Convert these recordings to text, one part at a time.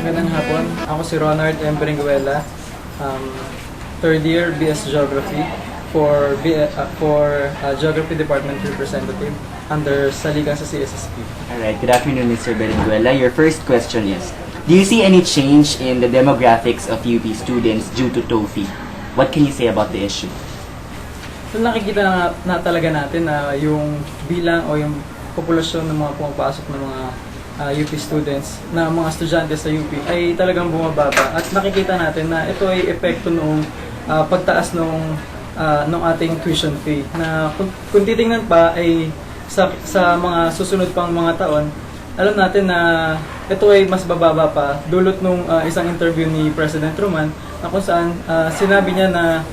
Magandang hapon. Ako si Ronald M. Berenguela, third year BS Geography for Geography Department Representative under Saligan sa CSSP. Alright, good afternoon, Mr. Berenguela. Your first question is, do you see any change in the demographics of UP students due to TOEFL? What can you say about the issue? So nakikita na talaga natin na yung bilang o yung populasyon ng mga pumapasok ng mga UP students, na mga estudyante sa UP ay talagang bumababa. At nakikita natin na ito ay epekto noong pagtaas ng ating tuition fee. Na kung titingnan pa ay sa mga susunod pang mga taon, alam natin na ito ay mas bababa pa. Dulot nung isang interview ni President Truman na kung saan sinabi niya na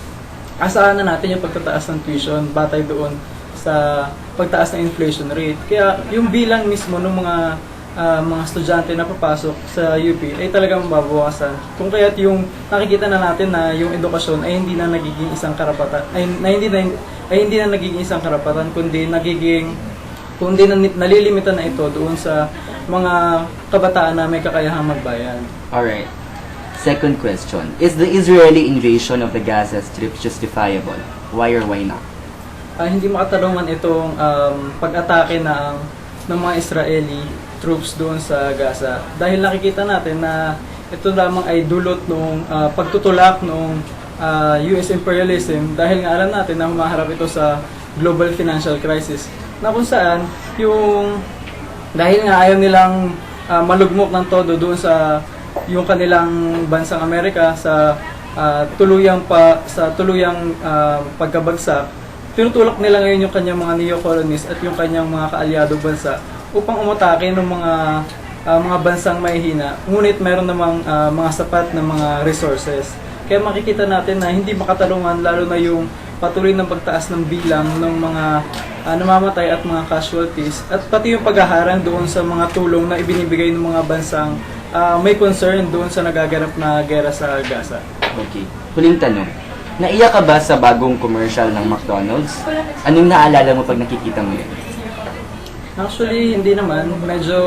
asahan na natin yung pagtataas ng tuition batay doon sa pagtaas ng inflation rate. Kaya yung bilang mismo ng mga estudyante na papasok sa UP ay talagang mababawasan. Kung kaya't yung nakikita na natin na yung edukasyon ay hindi na nagiging isang karapatan, hindi na nagiging isang karapatan, kundi nalilimitan na ito doon sa mga kabataan na may kakayahang magbayan. Alright. Second question, is the Israeli invasion of the Gaza Strip justifiable? Why or why not? Hindi makatarungan itong pag-atake ng mga Israeli troops doon sa Gaza. Dahil nakikita natin na ito lamang ay dulot ng pagtutulak ng US imperialism, dahil nga alam natin na humaharap ito sa global financial crisis. Na kung saan, dahil nga ayaw nilang malugmok ng todo doon sa yung kanilang bansang Amerika sa tuluyang pagkabagsak, tinutulak nila ngayon yung kanyang mga neo-colonists at yung kanyang mga kaalyado bansa upang umutake ng mga bansang mahihina, ngunit meron namang mga sapat na mga resources. Kaya makikita natin na hindi makatarungan, lalo na yung patuloy ng pagtaas ng bilang ng mga namamatay at mga casualties, at pati yung paghaharang doon sa mga tulong na ibinibigay ng mga bansang may concern doon sa nagaganap na gera sa Gaza. Okay. Huling tanong, naiyak ka ba sa bagong commercial ng McDonald's? Anong naalala mo pag nakikita mo yun? Actually, hindi naman. Medyo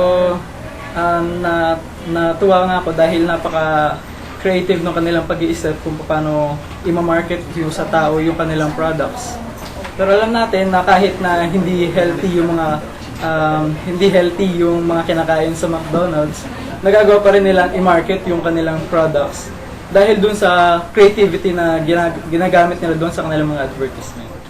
natuwa nga ako dahil napaka-creative ng kanilang pag-iisip kung paano i-market yung sa tao yung kanilang products. Pero alam natin na kahit na hindi healthy yung mga kinakain sa McDonald's, nagagawa pa rin nilang i-market yung kanilang products dahil dun sa creativity na ginagamit nila doon sa kanilang mga advertisement.